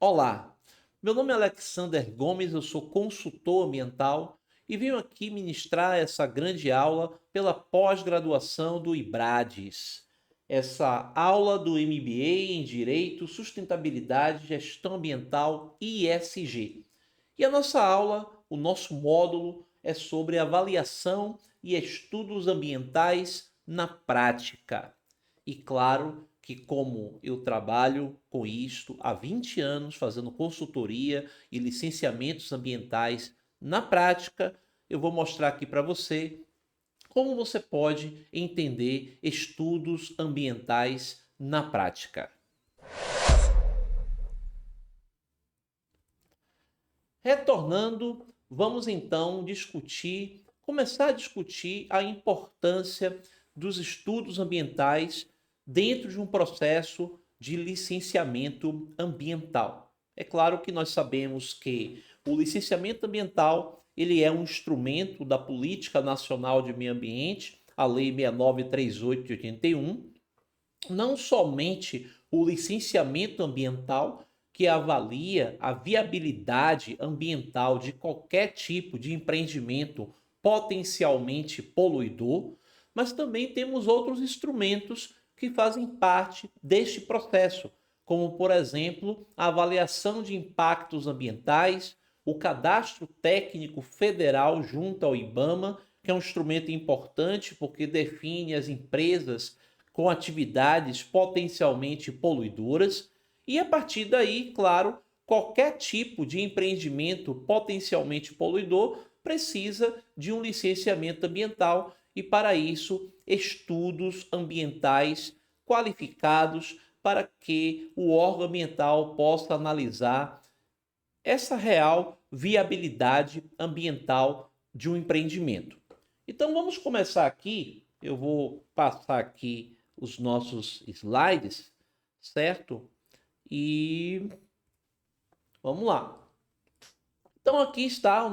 Olá, meu nome é Alexander Gomes, eu sou consultor ambiental e venho aqui ministrar essa grande aula pela pós-graduação do IBRADES. Essa aula do MBA em Direito, Sustentabilidade, Gestão Ambiental e ESG. E a nossa aula, o nosso módulo é sobre avaliação e estudos ambientais na prática. E claro que, como eu trabalho com isto há 20 anos, fazendo consultoria e licenciamentos ambientais na prática, eu vou mostrar aqui para você como você pode entender estudos ambientais na prática. Retornando, vamos então começar a discutir a importância dos estudos ambientais dentro de um processo de licenciamento ambiental. É claro que nós sabemos que o licenciamento ambiental ele é um instrumento da Política Nacional de Meio Ambiente, a Lei 6938 de 81, não somente o licenciamento ambiental, que avalia a viabilidade ambiental de qualquer tipo de empreendimento potencialmente poluidor, mas também temos outros instrumentos que fazem parte deste processo, como, por exemplo, a avaliação de impactos ambientais, o cadastro técnico federal junto ao IBAMA, que é um instrumento importante porque define as empresas com atividades potencialmente poluidoras, e a partir daí, claro, qualquer tipo de empreendimento potencialmente poluidor precisa de um licenciamento ambiental e, para isso, estudos ambientais qualificados para que o órgão ambiental possa analisar essa real viabilidade ambiental de um empreendimento. Então vamos começar aqui. Eu vou passar aqui os nossos slides, certo? E vamos lá. Então aqui está a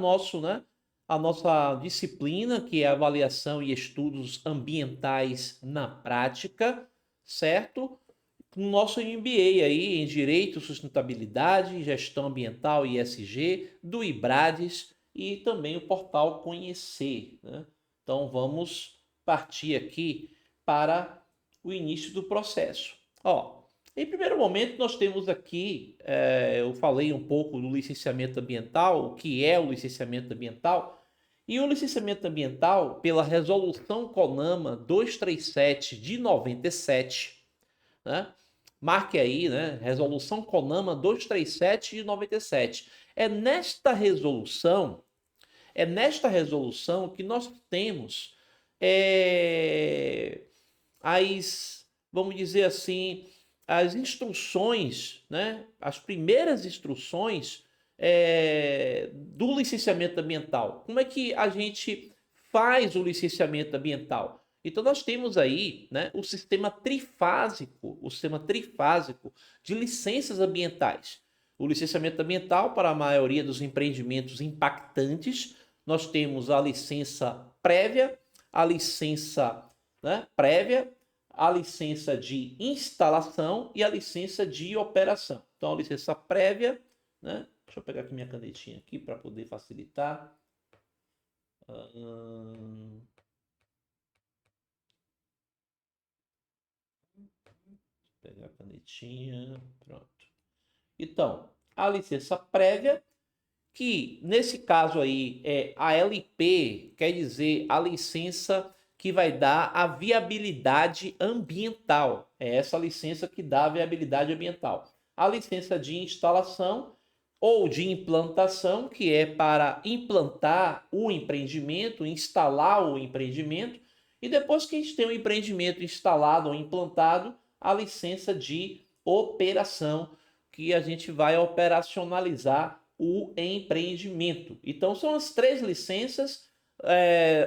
nossa disciplina, que é avaliação e estudos ambientais na prática, certo? No nosso MBA aí em Direito, Sustentabilidade, Gestão Ambiental e ESG, do IBRADES e também o portal Conhecer, né? Então vamos partir aqui para o início do processo. Ó, em primeiro momento nós temos aqui, eu falei um pouco do licenciamento ambiental, o que é o licenciamento ambiental, e o licenciamento ambiental, pela Resolução CONAMA 237 de 97, né? Marque aí, né? Resolução CONAMA 237 de 97. É nesta resolução que nós temos é, vamos dizer assim, as instruções, né? As primeiras instruções do licenciamento ambiental. Como é que a gente faz o licenciamento ambiental? Então nós temos aí, né, o sistema trifásico de licenças ambientais. O licenciamento ambiental para a maioria dos empreendimentos impactantes, nós temos a licença prévia, a licença, né, prévia, a licença de instalação e a licença de operação. Então a licença prévia, né, deixa eu pegar aqui minha canetinha aqui para poder facilitar. Pegar a canetinha, pronto. Então, a licença prévia, que nesse caso aí é a LP, quer dizer a licença que vai dar a viabilidade ambiental. É essa licença que dá a viabilidade ambiental. A licença de instalação ou de implantação, que é para implantar o empreendimento, instalar o empreendimento, e depois que a gente tem o empreendimento instalado ou implantado, a licença de operação, que a gente vai operacionalizar o empreendimento. Então são as três licenças,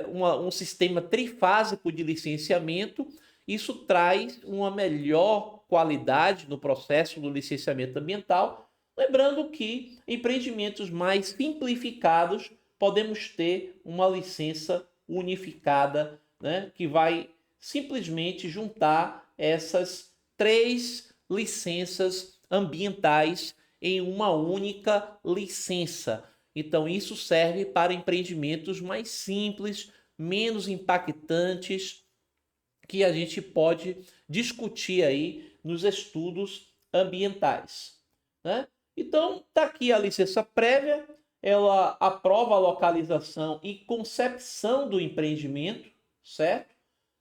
um sistema trifásico de licenciamento. Isso traz uma melhor qualidade no processo do licenciamento ambiental. Lembrando que empreendimentos mais simplificados podemos ter uma licença unificada, né, que vai simplesmente juntar essas três licenças ambientais em uma única licença. Então, isso serve para empreendimentos mais simples, menos impactantes, que a gente pode discutir aí nos estudos ambientais, né? Então, está aqui a licença prévia, ela aprova a localização e concepção do empreendimento, certo?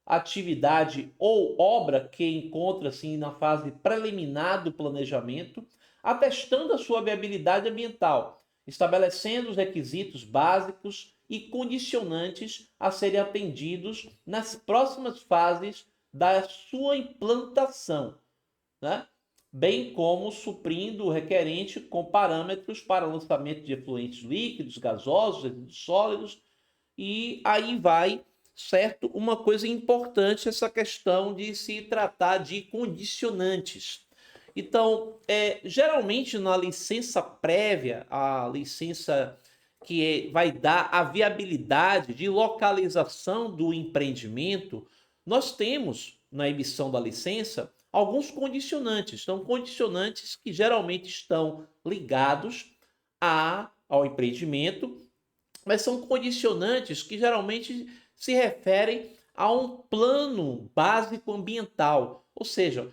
Atividade ou obra que encontra-se na fase preliminar do planejamento, atestando a sua viabilidade ambiental, estabelecendo os requisitos básicos e condicionantes a serem atendidos nas próximas fases da sua implantação, né? Bem como suprindo o requerente com parâmetros para lançamento de efluentes líquidos, gasosos, resíduos sólidos, e aí vai, certo? Uma coisa importante, essa questão de se tratar de condicionantes. Então, geralmente na licença prévia, a licença que vai dar a viabilidade de localização do empreendimento, nós temos na emissão da licença alguns condicionantes. São condicionantes que geralmente estão ligados ao empreendimento, mas são condicionantes que geralmente se referem a um plano básico ambiental, ou seja,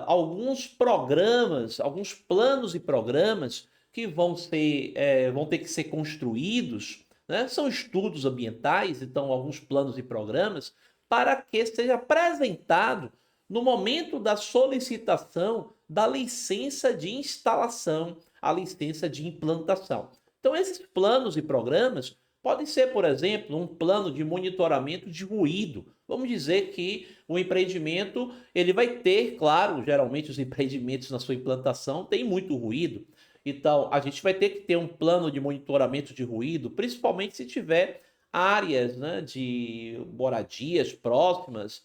alguns programas, alguns planos e programas que vão ter que ser construídos, né? São estudos ambientais, então alguns planos e programas para que seja apresentado no momento da solicitação da licença de instalação, a licença de implantação. Então, esses planos e programas podem ser, por exemplo, um plano de monitoramento de ruído. Vamos dizer que o empreendimento ele vai ter, claro, geralmente os empreendimentos na sua implantação têm muito ruído. Então, a gente vai ter que ter um plano de monitoramento de ruído, principalmente se tiver áreas, né, de moradias próximas,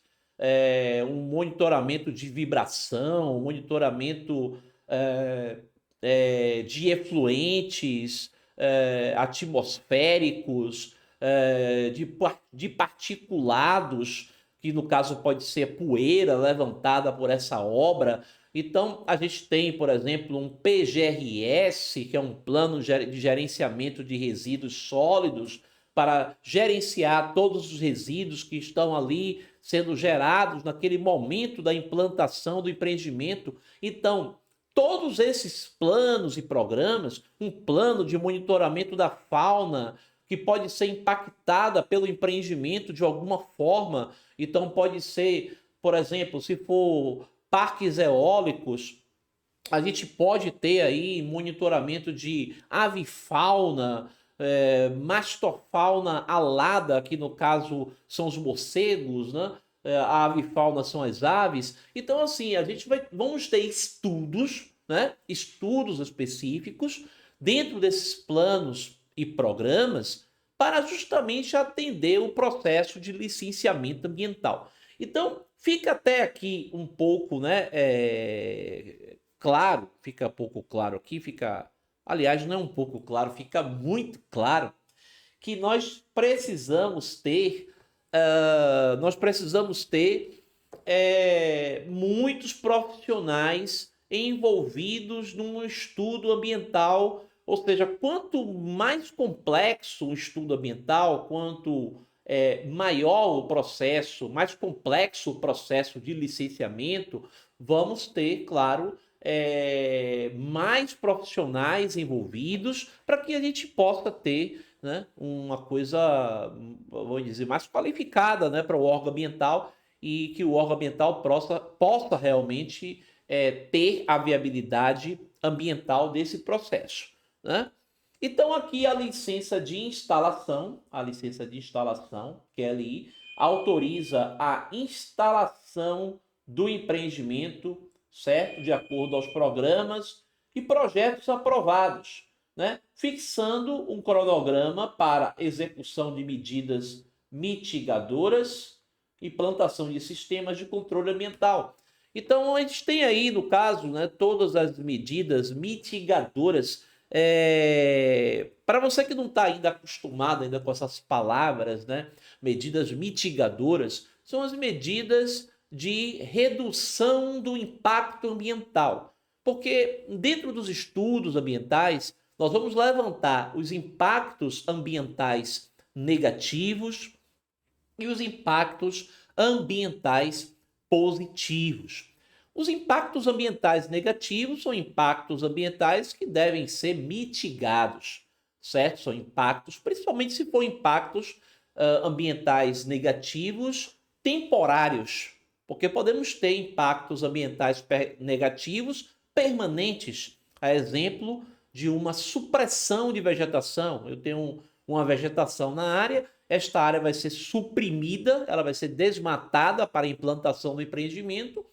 um monitoramento de vibração, um monitoramento de efluentes, atmosféricos, de particulados, que no caso pode ser poeira levantada por essa obra. Então, a gente tem, por exemplo, um PGRS, que é um plano de gerenciamento de resíduos sólidos, para gerenciar todos os resíduos que estão ali sendo gerados naquele momento da implantação do empreendimento. Então, todos esses planos e programas, um plano de monitoramento da fauna, que pode ser impactada pelo empreendimento de alguma forma. Então, pode ser, por exemplo, se for parques eólicos, a gente pode ter aí monitoramento de avifauna, mastofauna alada, que no caso são os morcegos, né? A avifauna são as aves. Então, assim, vamos ter estudos, né? Estudos específicos dentro desses planos e programas para justamente atender o processo de licenciamento ambiental. Então, fica até aqui um pouco, né? Claro, fica pouco claro aqui, aliás, não é um pouco claro, fica muito claro que nós precisamos ter muitos profissionais envolvidos num estudo ambiental, ou seja, quanto mais complexo o estudo ambiental, quanto maior o processo, mais complexo o processo de licenciamento, vamos ter, claro, mais profissionais envolvidos para que a gente possa ter, né, uma coisa, vamos dizer, mais qualificada, né, para o órgão ambiental, e que o órgão ambiental possa realmente ter a viabilidade ambiental desse processo, né? Então aqui a licença de instalação, que é ali, autoriza a instalação do empreendimento, certo? De acordo aos programas e projetos aprovados, né? Fixando um cronograma para execução de medidas mitigadoras e implantação de sistemas de controle ambiental. Então, a gente tem aí, no caso, né, todas as medidas mitigadoras. Para você que não está ainda acostumado ainda com essas palavras, né, medidas mitigadoras, são as medidas de redução do impacto ambiental. Porque dentro dos estudos ambientais, nós vamos levantar os impactos ambientais negativos e os impactos ambientais positivos. Os impactos ambientais negativos são impactos ambientais que devem ser mitigados, certo? São impactos, principalmente se for impactos ambientais negativos temporários, porque podemos ter impactos ambientais negativos permanentes, a exemplo de uma supressão de vegetação. Eu tenho uma vegetação na área, esta área vai ser suprimida, ela vai ser desmatada para a implantação do empreendimento.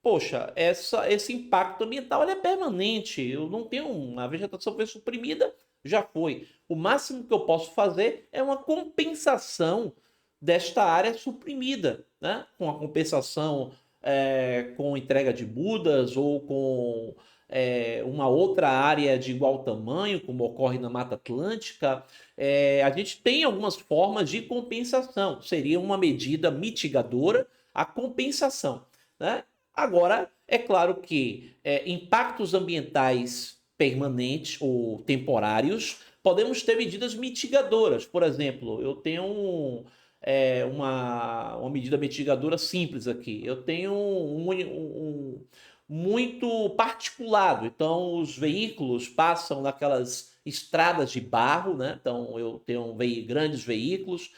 Poxa, esse impacto ambiental ele é permanente. Eu não tenho. A vegetação foi suprimida, já foi. O máximo que eu posso fazer é uma compensação desta área suprimida, né? Com a compensação com entrega de mudas ou com uma outra área de igual tamanho, como ocorre na Mata Atlântica. A gente tem algumas formas de compensação. Seria uma medida mitigadora a compensação, né? Agora, é claro que impactos ambientais permanentes ou temporários, podemos ter medidas mitigadoras. Por exemplo, eu tenho uma medida mitigadora simples aqui. Eu tenho muito particulado. Então, os veículos passam naquelas estradas de barro, né? Então, eu tenho grandes veículos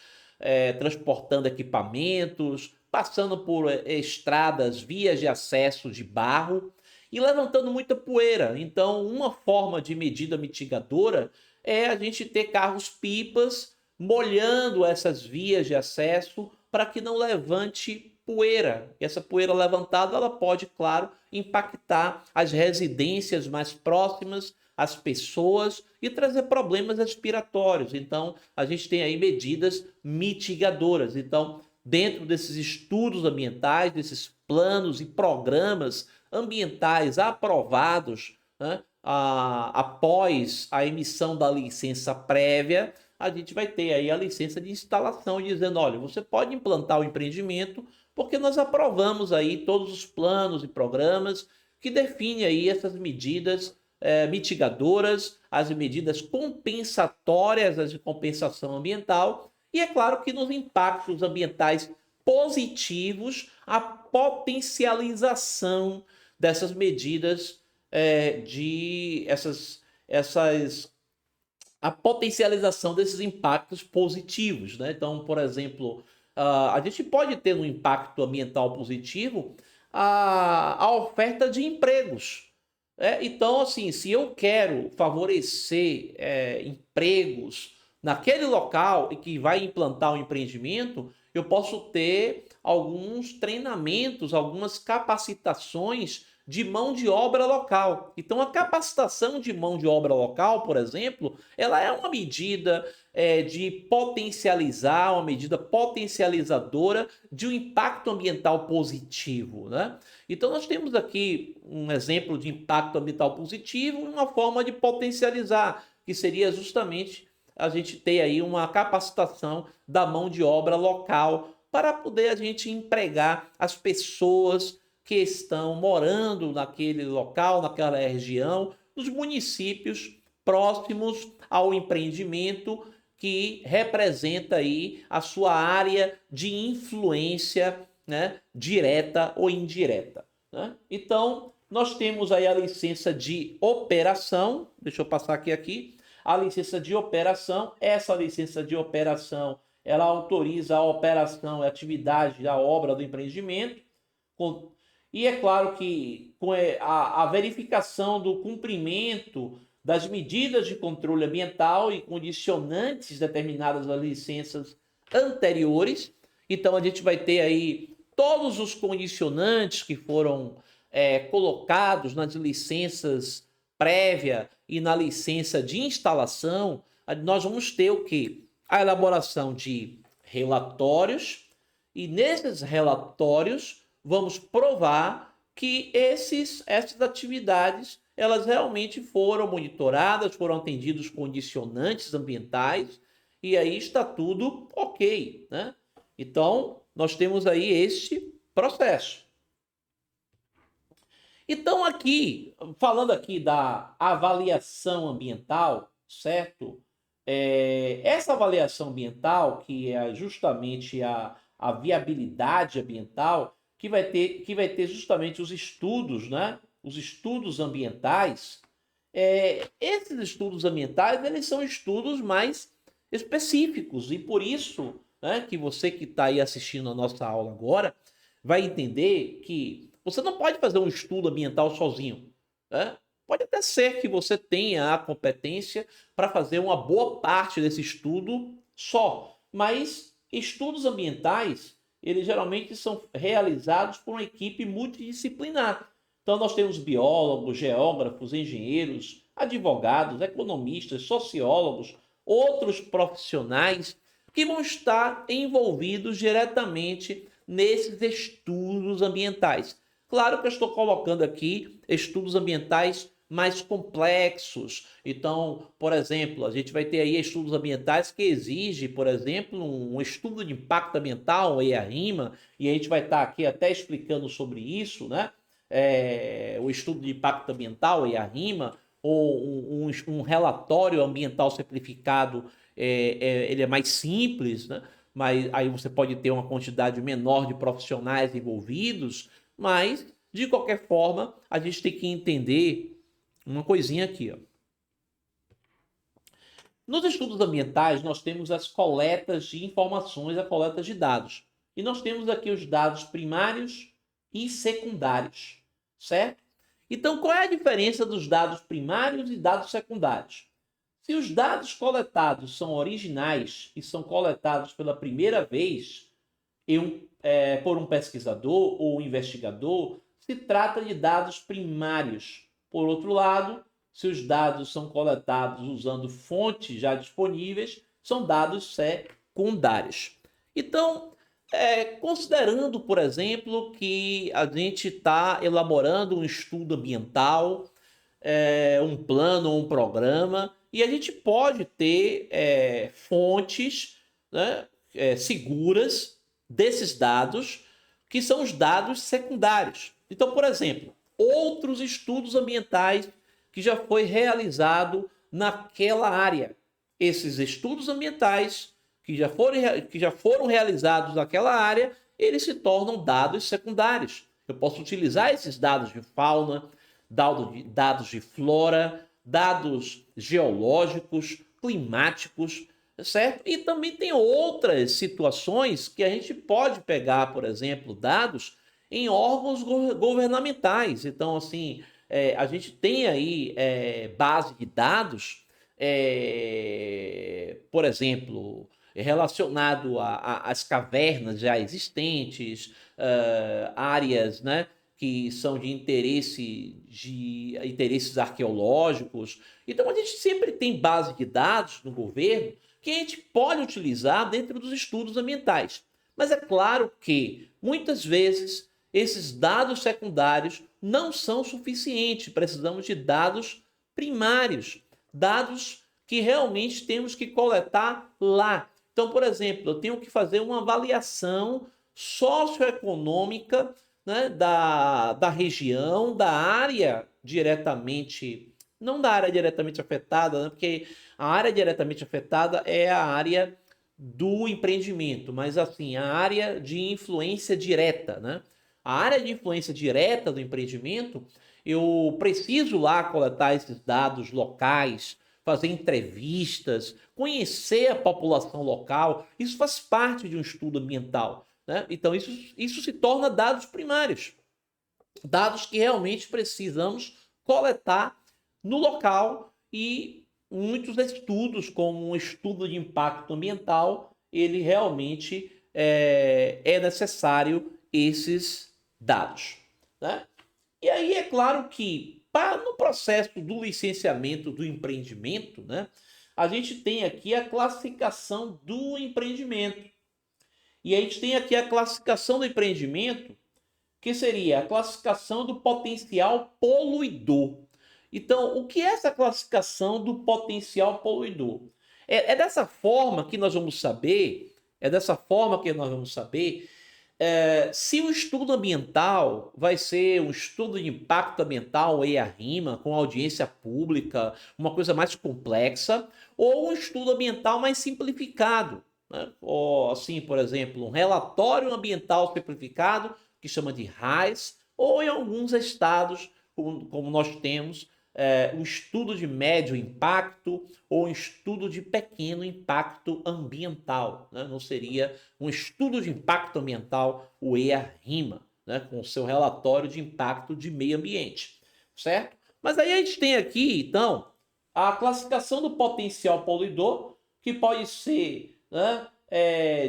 transportando equipamentos, passando por estradas, vias de acesso de barro e levantando muita poeira. Então, uma forma de medida mitigadora é a gente ter carros-pipas molhando essas vias de acesso para que não levante poeira. E essa poeira levantada, ela pode, claro, impactar as residências mais próximas, as pessoas e trazer problemas respiratórios. Então, a gente tem aí medidas mitigadoras. Então, dentro desses estudos ambientais, desses planos e programas ambientais aprovados, né, após a emissão da licença prévia, a gente vai ter aí a licença de instalação, dizendo, olha, você pode implantar o empreendimento, porque nós aprovamos aí todos os planos e programas que definem aí essas medidas mitigadoras, as medidas compensatórias, as de compensação ambiental, e é claro que nos impactos ambientais positivos, a potencialização dessas medidas a potencialização desses impactos positivos, né? Então, por exemplo, a gente pode ter um impacto ambiental positivo a oferta de empregos. Então, assim, se eu quero favorecer empregos naquele local e que vai implantar um empreendimento, eu posso ter alguns treinamentos, algumas capacitações de mão de obra local. Então, a capacitação de mão de obra local, por exemplo, ela é uma medida de potencializar, uma medida potencializadora de um impacto ambiental positivo, né? Então, nós temos aqui um exemplo de impacto ambiental positivo e uma forma de potencializar, que seria justamente a gente ter aí uma capacitação da mão de obra local para poder a gente empregar as pessoas que estão morando naquele local, naquela região, nos municípios próximos ao empreendimento que representa aí a sua área de influência, né, direta ou indireta, né? Então, nós temos aí a licença de operação, deixa eu passar aqui, a licença de operação, essa licença de operação, ela autoriza a operação e atividade da obra do empreendimento, e é claro que com a verificação do cumprimento das medidas de controle ambiental e condicionantes determinadas nas licenças anteriores, então a gente vai ter aí todos os condicionantes que foram colocados nas licenças prévia e na licença de instalação. Nós vamos ter o quê? A elaboração de relatórios, e nesses relatórios vamos provar que essas atividades elas realmente foram monitoradas, foram atendidos condicionantes ambientais, e aí está tudo ok, né? Então, nós temos aí este processo. Então, aqui, falando aqui da avaliação ambiental, certo? Essa avaliação ambiental, que é justamente a viabilidade ambiental, que vai ter justamente os estudos, né? Os estudos ambientais. Esses estudos ambientais, eles são estudos mais específicos, e por isso, né, que você que está aí assistindo a nossa aula agora, vai entender que você não pode fazer um estudo ambiental sozinho, né? Pode até ser que você tenha a competência para fazer uma boa parte desse estudo só, mas estudos ambientais, eles geralmente são realizados por uma equipe multidisciplinar. Então nós temos biólogos, geógrafos, engenheiros, advogados, economistas, sociólogos, outros profissionais que vão estar envolvidos diretamente nesses estudos ambientais. Claro que eu estou colocando aqui estudos ambientais mais complexos. Então, por exemplo, a gente vai ter aí estudos ambientais que exigem, por exemplo, um estudo de impacto ambiental, EIA-RIMA, e a gente vai estar aqui até explicando sobre isso, né? O estudo de impacto ambiental, EIA-RIMA, ou um relatório ambiental simplificado, ele é mais simples, né? Mas aí você pode ter uma quantidade menor de profissionais envolvidos, mas, de qualquer forma, a gente tem que entender uma coisinha aqui, ó. Nos estudos ambientais, nós temos as coletas de informações, a coleta de dados. E nós temos aqui os dados primários e secundários, certo? Então, qual é a diferença dos dados primários e dados secundários? Se os dados coletados são originais e são coletados pela primeira vez por um pesquisador ou investigador, se trata de dados primários. Por outro lado, se os dados são coletados usando fontes já disponíveis, são dados secundários. Então, considerando, por exemplo, que a gente está elaborando um estudo ambiental, um plano ou um programa, e a gente pode ter fontes, né, seguras desses dados, que são os dados secundários. Então, por exemplo, outros estudos ambientais que já foi realizado naquela área. Esses estudos ambientais que já foram realizados naquela área, eles se tornam dados secundários. Eu posso utilizar esses dados de fauna, dados de flora, dados geológicos, climáticos, certo? E também tem outras situações que a gente pode pegar, por exemplo, dados em órgãos governamentais. Então, assim, a gente tem aí base de dados, por exemplo, relacionado às cavernas já existentes, áreas, né, que são de interesses arqueológicos. Então, a gente sempre tem base de dados no governo que a gente pode utilizar dentro dos estudos ambientais. Mas é claro que, muitas vezes, esses dados secundários não são suficientes. Precisamos de dados primários, dados que realmente temos que coletar lá. Então, por exemplo, eu tenho que fazer uma avaliação socioeconômica, né, da região, da área diretamente, não da área diretamente afetada, né, porque a área diretamente afetada é a área do empreendimento, mas assim, a área de influência direta, né? A área de influência direta do empreendimento, eu preciso lá coletar esses dados locais, fazer entrevistas, conhecer a população local. Isso faz parte de um estudo ambiental, né? Então, isso se torna dados primários. Dados que realmente precisamos coletar no local, e muitos estudos, como um estudo de impacto ambiental, ele realmente é necessário esses dados, né? E aí é claro que no processo do licenciamento do empreendimento, né, a gente tem aqui a classificação do empreendimento. E a gente tem aqui a classificação do empreendimento, que seria a classificação do potencial poluidor. Então, o que é essa classificação do potencial poluidor? É dessa forma que nós vamos saber Se o estudo ambiental vai ser um estudo de impacto ambiental EIA-RIMA, com audiência pública, uma coisa mais complexa, ou um estudo ambiental mais simplificado, né? Ou, assim, por exemplo, um relatório ambiental simplificado, que chama de RAIS, ou em alguns estados, como nós temos, um estudo de médio impacto ou um estudo de pequeno impacto ambiental, né? Não seria um estudo de impacto ambiental, o EIA-RIMA, né? Com o seu relatório de impacto de meio ambiente, certo? Mas aí a gente tem aqui, então, a classificação do potencial poluidor, que pode ser, né,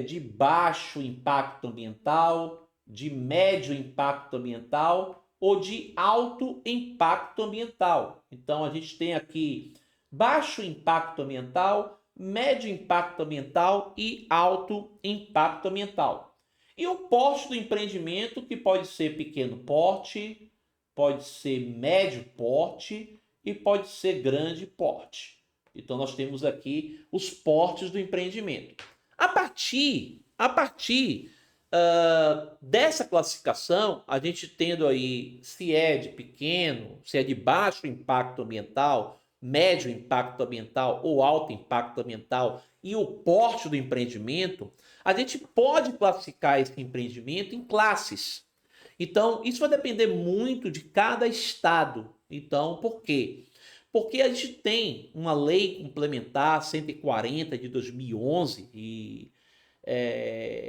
de baixo impacto ambiental, de médio impacto ambiental ou de alto impacto ambiental. Então a gente tem aqui baixo impacto ambiental, médio impacto ambiental e alto impacto ambiental. E o porte do empreendimento, que pode ser pequeno porte, pode ser médio porte e pode ser grande porte. Então nós temos aqui os portes do empreendimento. A partir dessa classificação, a gente tendo aí se é de pequeno, se é de baixo impacto ambiental, médio impacto ambiental ou alto impacto ambiental e o porte do empreendimento, a gente pode classificar esse empreendimento em classes. Então, isso vai depender muito de cada estado. Então, por quê? Porque a gente tem uma lei complementar 140 de 2011 e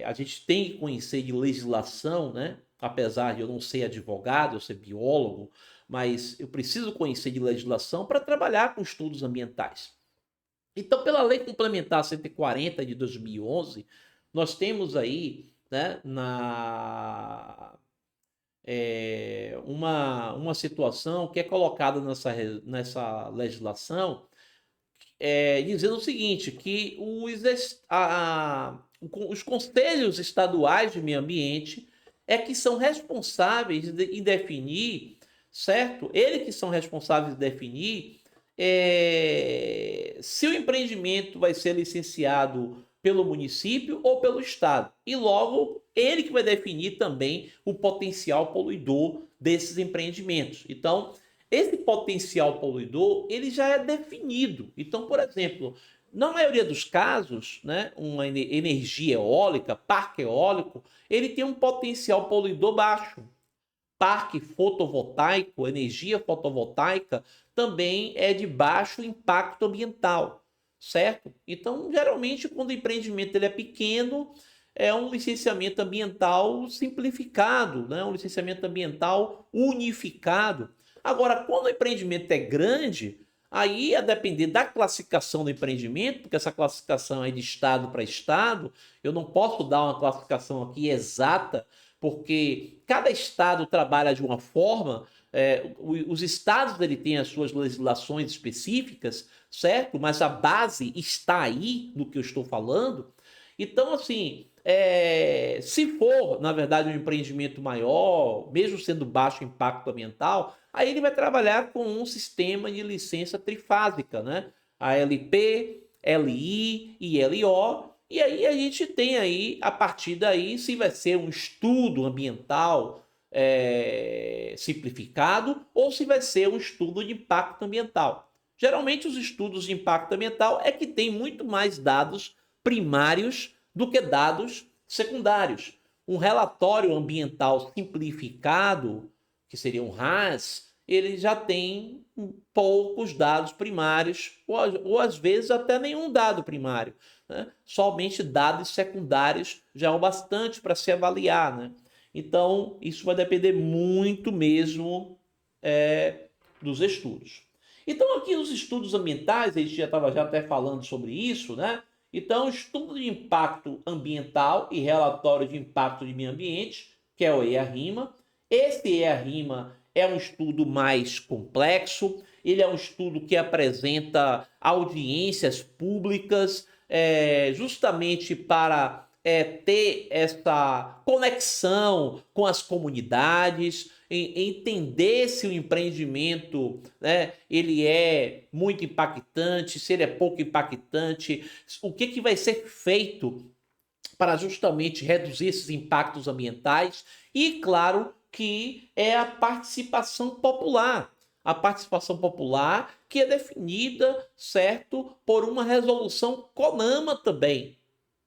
a gente tem que conhecer de legislação, né? Apesar de eu não ser advogado, eu ser biólogo, mas eu preciso conhecer de legislação para trabalhar com estudos ambientais. Então, pela Lei Complementar 140 de 2011, nós temos aí, né, uma situação que é colocada nessa legislação, dizendo o seguinte, que os conselhos estaduais de meio ambiente que são responsáveis em definir, certo? Eles que são responsáveis em definir se o empreendimento vai ser licenciado pelo município ou pelo estado. E logo, ele que vai definir também o potencial poluidor desses empreendimentos. Então, esse potencial poluidor, ele já é definido. Então, por exemplo, na maioria dos casos, né, uma energia eólica, parque eólico, ele tem um potencial poluidor baixo. Parque fotovoltaico, energia fotovoltaica, também é de baixo impacto ambiental, certo? Então, geralmente, quando o empreendimento ele é pequeno, é um licenciamento ambiental simplificado, né? Um licenciamento ambiental unificado. Agora, quando o empreendimento é grande, aí a depender da classificação do empreendimento, porque essa classificação é de estado para estado, eu não posso dar uma classificação aqui exata, porque cada estado trabalha de uma forma, os estados ele têm as suas legislações específicas, certo? Mas a base está aí no que eu estou falando. Então, assim, se for, na verdade, um empreendimento maior, mesmo sendo baixo impacto ambiental, aí ele vai trabalhar com um sistema de licença trifásica, né? ALP, LI e LO. E aí a gente tem aí, a partir daí, se vai ser um estudo ambiental simplificado ou se vai ser um estudo de impacto ambiental. Geralmente os estudos de impacto ambiental que tem muito mais dados primários do que dados secundários. Um relatório ambiental simplificado, que seria um RAS, ele já tem poucos dados primários, ou às vezes até nenhum dado primário, né? Somente dados secundários já é o bastante para se avaliar, né? Então, isso vai depender muito mesmo dos estudos. Então, aqui nos estudos ambientais, a gente já estava até falando sobre isso, né? Então, estudo de impacto ambiental e relatório de impacto de meio ambiente, que é o EIA-RIMA. Esse EIA-RIMA é um estudo mais complexo, ele é um estudo que apresenta audiências públicas, justamente para ter essa conexão com as comunidades, entender se o empreendimento, né, ele é muito impactante, se ele é pouco impactante, o que vai ser feito para justamente reduzir esses impactos ambientais e, claro, que é a participação popular. A participação popular que é definida, certo, por uma resolução CONAMA também,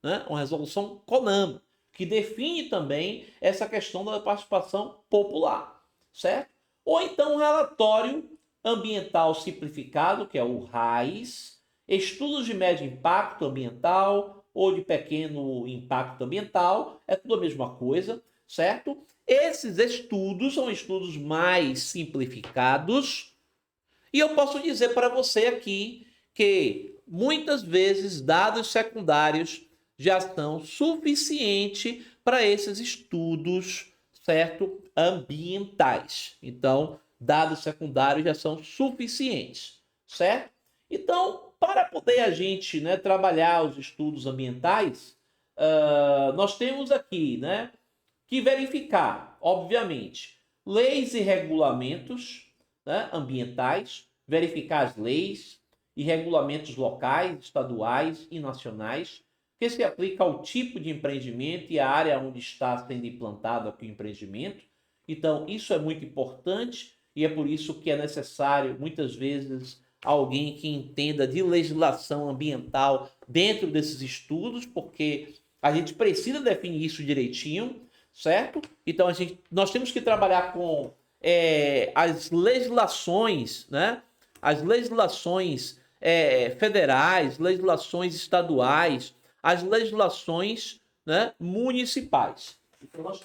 né? Uma resolução CONAMA, que define também essa questão da participação popular, certo? Ou então um relatório ambiental simplificado, que é o RAIS, estudos de médio impacto ambiental ou de pequeno impacto ambiental, é tudo a mesma coisa, certo? Esses estudos são estudos mais simplificados e eu posso dizer para você aqui que muitas vezes dados secundários já são suficientes para esses estudos, certo? Ambientais. Então, dados secundários já são suficientes, certo? Então, para poder a gente, né, trabalhar os estudos ambientais, nós temos aqui, né, que verificar, obviamente, leis e regulamentos, né, ambientais, verificar as leis e regulamentos locais, estaduais e nacionais, que se aplica ao tipo de empreendimento e à área onde está sendo implantado aqui o empreendimento. Então, isso é muito importante e é por isso que é necessário, muitas vezes, alguém que entenda de legislação ambiental dentro desses estudos, porque a gente precisa definir isso direitinho, certo? Então, nós temos que trabalhar com as legislações, né? As legislações federais, legislações estaduais, as legislações, né, municipais. Então nós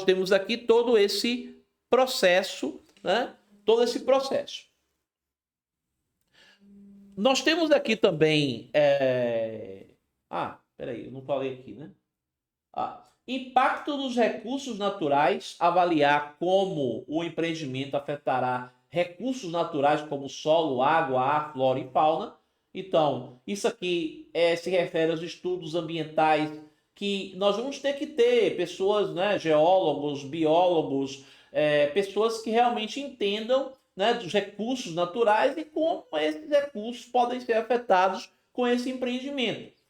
temos aqui todo esse processo, né? Todo esse processo. Nós temos aqui também. Peraí, eu não falei aqui, né? Impacto dos recursos naturais, avaliar como o empreendimento afetará recursos naturais como solo, água, ar, flora e fauna. Então, isso aqui se refere aos estudos ambientais que nós vamos ter que ter pessoas, né, geólogos, biólogos, pessoas que realmente entendam, né, dos recursos naturais e como esses recursos podem ser afetados com esse empreendimento.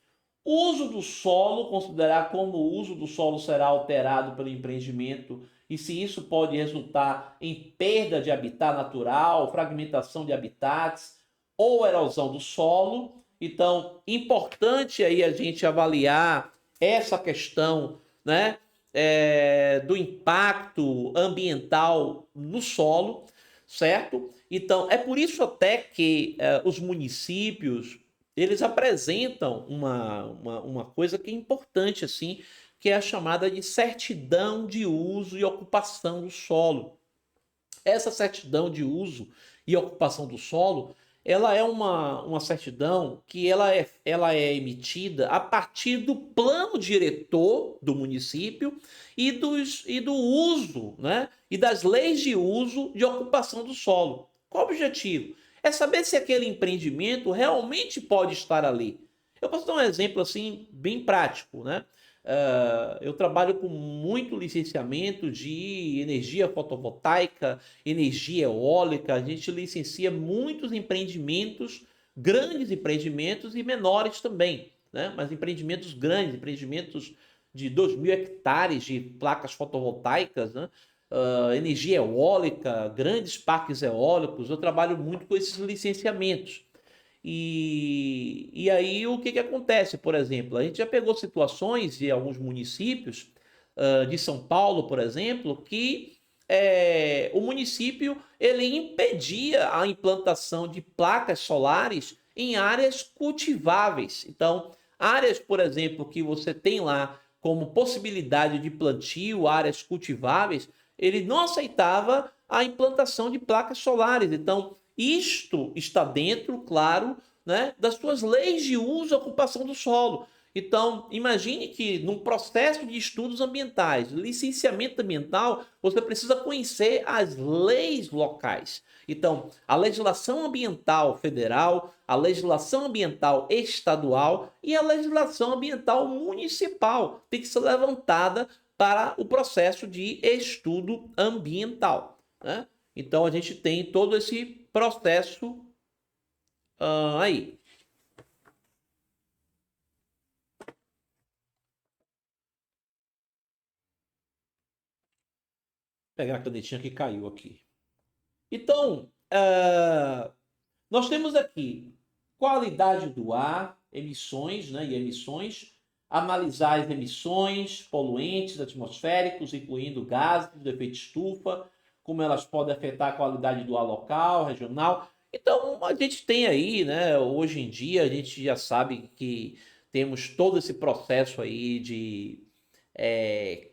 Uso do solo, considerar como o uso do solo será alterado pelo empreendimento e se isso pode resultar em perda de habitat natural, fragmentação de habitats ou erosão do solo. Então, importante aí a gente avaliar essa questão, né, do impacto ambiental no solo, certo? Então, é por isso até que os municípios eles apresentam uma coisa que é importante, assim, que é a chamada de certidão de uso e ocupação do solo. Essa certidão de uso e ocupação do solo, ela é uma certidão que ela é emitida a partir do plano diretor do município e do uso, né? E das leis de uso de ocupação do solo. Qual o objetivo? É saber se aquele empreendimento realmente pode estar ali. Eu posso dar um exemplo assim bem prático, né? Eu trabalho com muito licenciamento de energia fotovoltaica, energia eólica. A gente licencia muitos empreendimentos, grandes empreendimentos e menores também, né? Mas empreendimentos grandes, empreendimentos de 2.000 hectares de placas fotovoltaicas, né? Energia eólica, grandes parques eólicos. Eu trabalho muito com esses licenciamentos. E aí o que acontece, por exemplo? A gente já pegou situações de alguns municípios de São Paulo, por exemplo, que o município ele impedia a implantação de placas solares em áreas cultiváveis. Então, áreas, por exemplo, que você tem lá como possibilidade de plantio, áreas cultiváveis, ele não aceitava a implantação de placas solares. Então, isto está dentro, claro, né, das suas leis de uso e ocupação do solo. Então, imagine que num processo de estudos ambientais, licenciamento ambiental, você precisa conhecer as leis locais. Então, a legislação ambiental federal, a legislação ambiental estadual e a legislação ambiental municipal tem que ser levantada para o processo de estudo ambiental, né? Então, a gente tem todo esse processo aí. pegar a canetinha que caiu aqui. Então, nós temos aqui qualidade do ar, emissões, né, e emissões, analisar as emissões, poluentes atmosféricos, incluindo gases do efeito estufa, como elas podem afetar a qualidade do ar local, regional. Então, a gente tem aí, né, hoje em dia, a gente já sabe que temos todo esse processo aí de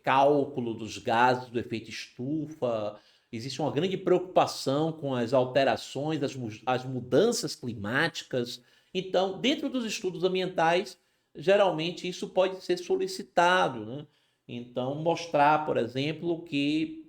cálculo dos gases do efeito estufa. Existe uma grande preocupação com as alterações, as mudanças climáticas. Então, dentro dos estudos ambientais, geralmente isso pode ser solicitado, né? Então, mostrar, por exemplo, que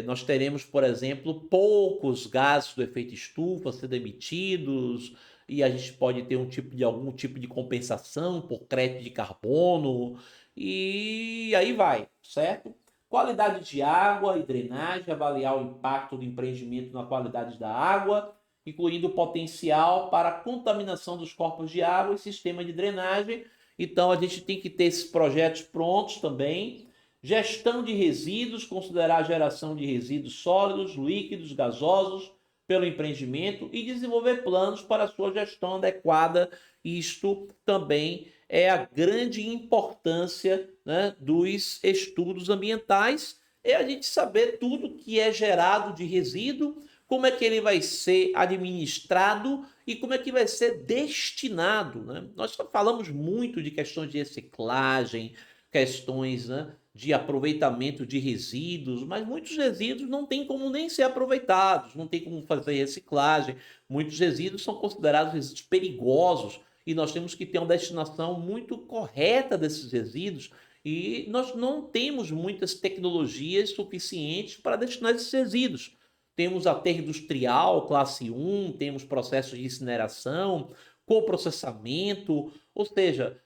nós teremos, por exemplo, poucos gases do efeito estufa sendo emitidos, e a gente pode ter algum tipo de compensação por crédito de carbono, e aí vai, certo? Qualidade de água e drenagem, avaliar o impacto do empreendimento na qualidade da água, incluindo o potencial para a contaminação dos corpos de água e sistema de drenagem. Então a gente tem que ter esses projetos prontos também. Gestão de resíduos, considerar a geração de resíduos sólidos, líquidos, gasosos pelo empreendimento e desenvolver planos para a sua gestão adequada. Isto também é a grande importância, né, dos estudos ambientais, é a gente saber tudo que é gerado de resíduo, como é que ele vai ser administrado e como é que vai ser destinado, né? Nós só falamos muito de questões de reciclagem, questões, né, de aproveitamento de resíduos, mas muitos resíduos não tem como nem ser aproveitados, não tem como fazer reciclagem. Muitos resíduos são considerados resíduos perigosos e nós temos que ter uma destinação muito correta desses resíduos e nós não temos muitas tecnologias suficientes para destinar esses resíduos. Temos aterro industrial, classe 1, temos processos de incineração, coprocessamento, ou seja,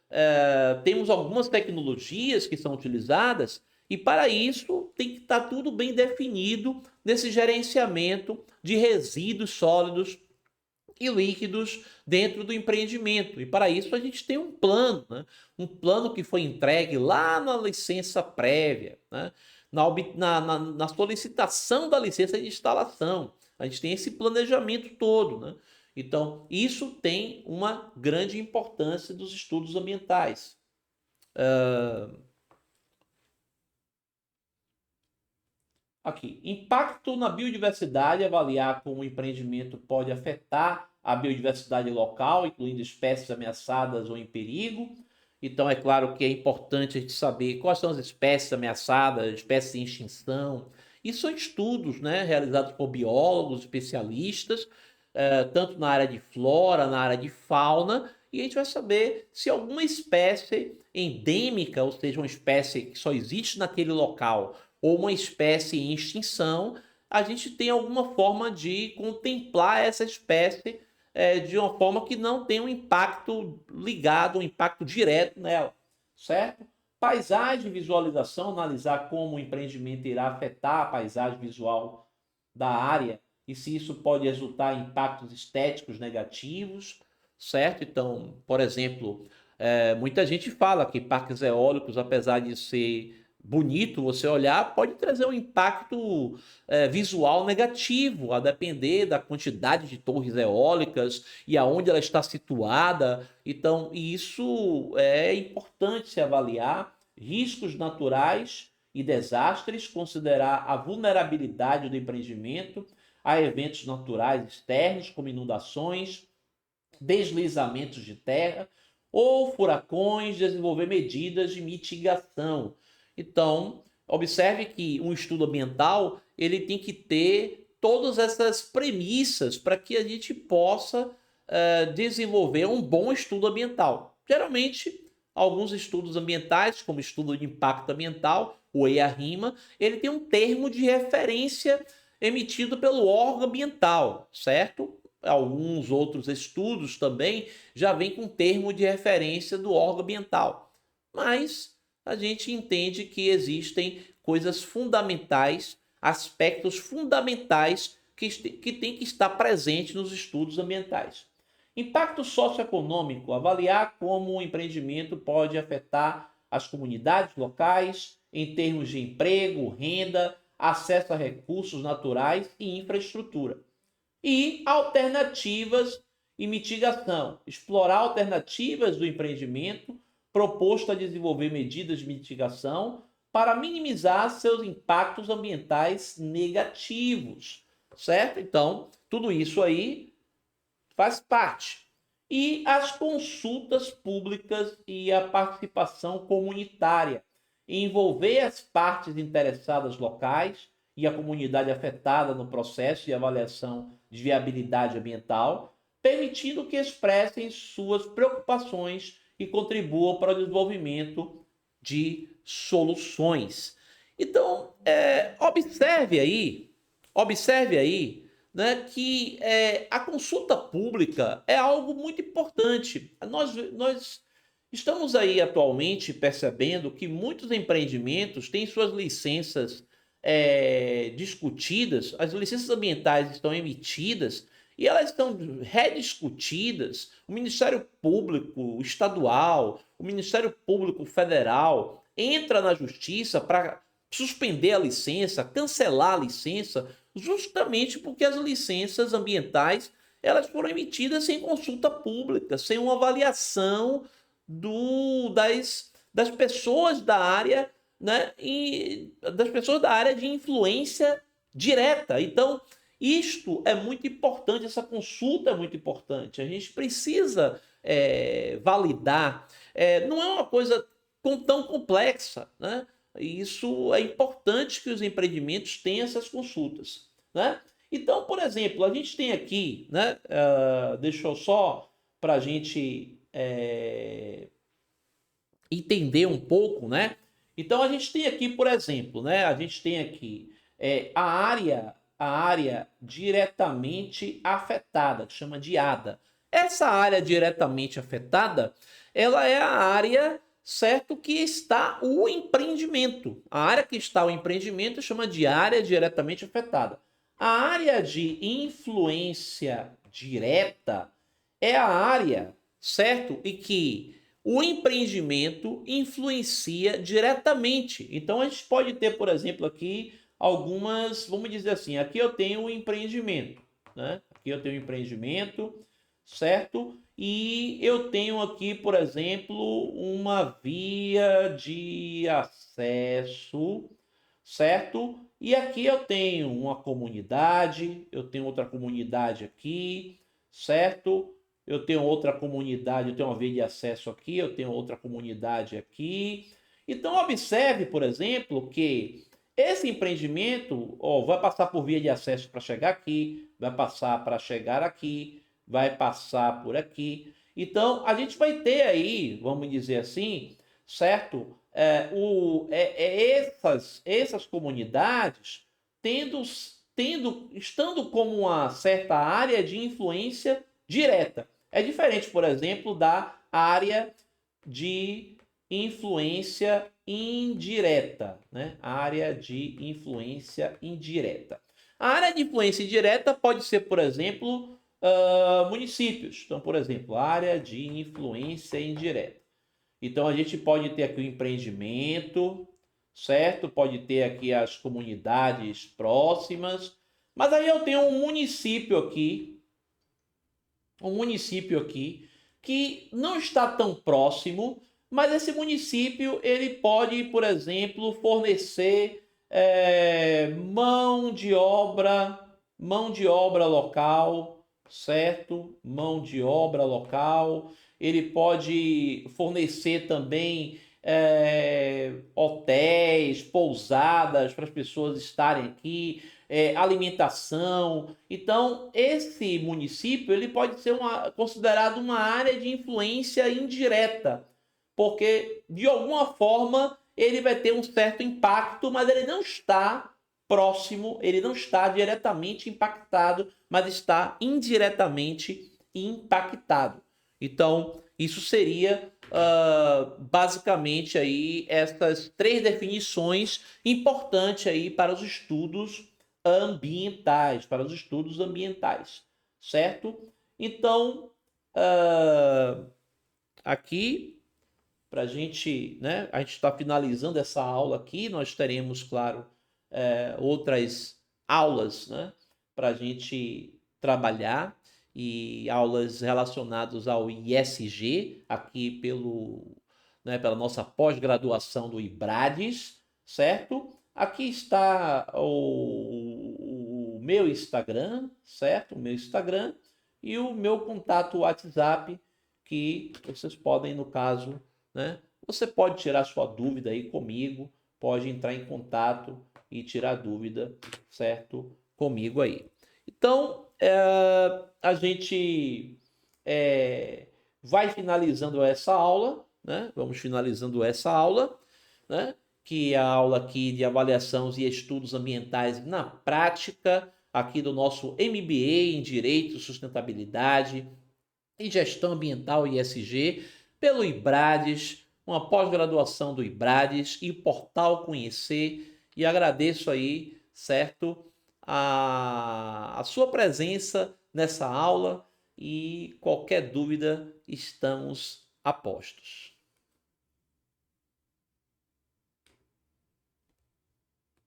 temos algumas tecnologias que são utilizadas e para isso tem que estar tudo bem definido nesse gerenciamento de resíduos sólidos e líquidos dentro do empreendimento. E para isso a gente tem um plano, né? Um plano que foi entregue lá na licença prévia, né? Na solicitação da licença de instalação. A gente tem esse planejamento todo, né? Então, isso tem uma grande importância dos estudos ambientais. Aqui, impacto na biodiversidade, avaliar como o empreendimento pode afetar a biodiversidade local, incluindo espécies ameaçadas ou em perigo. Então, é claro que é importante a gente saber quais são as espécies ameaçadas, espécies em extinção. Isso são estudos, né, realizados por biólogos, especialistas, tanto na área de flora, na área de fauna, e a gente vai saber se alguma espécie endêmica, ou seja, uma espécie que só existe naquele local, ou uma espécie em extinção, a gente tem alguma forma de contemplar essa espécie de uma forma que não tem um impacto ligado, um impacto direto nela, certo? Paisagem, visualização, analisar como o empreendimento irá afetar a paisagem visual da área e se isso pode resultar em impactos estéticos negativos, certo? Então, por exemplo, muita gente fala que parques eólicos, apesar de ser bonito você olhar, pode trazer um impacto visual negativo, a depender da quantidade de torres eólicas e aonde ela está situada. Então, isso é importante se avaliar riscos naturais e desastres, considerar a vulnerabilidade do empreendimento a eventos naturais externos, como inundações, deslizamentos de terra ou furacões, desenvolver medidas de mitigação. Então, observe que um estudo ambiental ele tem que ter todas essas premissas para que a gente possa desenvolver um bom estudo ambiental. Geralmente, alguns estudos ambientais, como estudo de impacto ambiental, o EIA-RIMA, ele tem um termo de referência emitido pelo órgão ambiental, certo? Alguns outros estudos também já vêm com termo de referência do órgão ambiental. Mas a gente entende que existem coisas fundamentais, aspectos fundamentais que tem que estar presente nos estudos ambientais. Impacto socioeconômico, avaliar como o empreendimento pode afetar as comunidades locais, em termos de emprego, renda, acesso a recursos naturais e infraestrutura. E alternativas e mitigação. Explorar alternativas do empreendimento proposto a desenvolver medidas de mitigação para minimizar seus impactos ambientais negativos, certo? Então, tudo isso aí faz parte. E as consultas públicas e a participação comunitária, envolver as partes interessadas locais e a comunidade afetada no processo de avaliação de viabilidade ambiental, permitindo que expressem suas preocupações e contribuam para o desenvolvimento de soluções. Então, observe aí, né, que a consulta pública é algo muito importante. Nós estamos aí atualmente percebendo que muitos empreendimentos têm suas licenças discutidas, as licenças ambientais estão emitidas e elas estão rediscutidas. O Ministério Público Estadual, o Ministério Público Federal entra na justiça para suspender a licença, cancelar a licença, justamente porque as licenças ambientais elas foram emitidas sem consulta pública, sem uma avaliação das pessoas da área, né, e das pessoas da área de influência direta. Então, isto é muito importante, essa consulta é muito importante. A gente precisa validar. Não é uma coisa tão complexa, né? Isso é importante que os empreendimentos tenham essas consultas, né? Então, por exemplo, a gente tem aqui, né? Deixa eu só para a gente entender um pouco, né? Então a gente tem aqui, por exemplo, né? A gente tem aqui a área diretamente afetada, que chama de ADA. Essa área diretamente afetada, ela é a área, certo, que está o empreendimento. A área que está o empreendimento chama de área diretamente afetada. A área de influência direta é a área, certo, e que o empreendimento influencia diretamente. Então a gente pode ter, por exemplo, aqui algumas, vamos dizer assim, aqui eu tenho um empreendimento, né? Aqui eu tenho um empreendimento, certo? E eu tenho aqui, por exemplo, uma via de acesso, certo? E aqui eu tenho uma comunidade, eu tenho outra comunidade aqui, certo? Eu tenho outra comunidade, eu tenho uma via de acesso aqui, eu tenho outra comunidade aqui. Então observe, por exemplo, que esse empreendimento vai passar por via de acesso para chegar aqui, vai passar para chegar aqui, vai passar por aqui. Então, a gente vai ter aí, vamos dizer assim, certo? Essas comunidades estando como uma certa área de influência direta. É diferente, por exemplo, da área de influência indireta, né? Área de influência indireta. A área de influência indireta pode ser, por exemplo, municípios. Então, por exemplo, área de influência indireta. Então, a gente pode ter aqui o empreendimento, certo? Pode ter aqui as comunidades próximas. Mas aí eu tenho um município aqui que não está tão próximo, mas esse município ele pode, por exemplo, fornecer mão de obra local, certo? Mão de obra local. Ele pode fornecer também hotéis, pousadas para as pessoas estarem aqui, alimentação. Então, esse município ele pode ser considerado uma área de influência indireta, porque de alguma forma ele vai ter um certo impacto, mas ele não está próximo, ele não está diretamente impactado, mas está indiretamente impactado. Então, isso seria basicamente aí essas três definições importantes aí para os estudos ambientais, certo? Então, aqui para a gente, né? A gente está finalizando essa aula aqui, nós teremos, claro, outras aulas, né? Para a gente trabalhar e aulas relacionadas ao ISG, aqui pela nossa pós-graduação do IBRADES, certo? Aqui está o meu Instagram, certo? O meu Instagram e o meu contato WhatsApp, que vocês podem, no caso, né? Você pode tirar sua dúvida aí comigo, pode entrar em contato e tirar dúvida, certo? Comigo aí. Então, a gente vai finalizando essa aula, né? Vamos finalizando essa aula, né? Que é a aula aqui de avaliação e estudos ambientais na prática, aqui do nosso MBA em Direito, Sustentabilidade e Gestão Ambiental ISG, pelo IBRADES, uma pós-graduação do IBRADES e Portal Conhecer. E agradeço aí, certo, a sua presença nessa aula e qualquer dúvida, estamos a postos.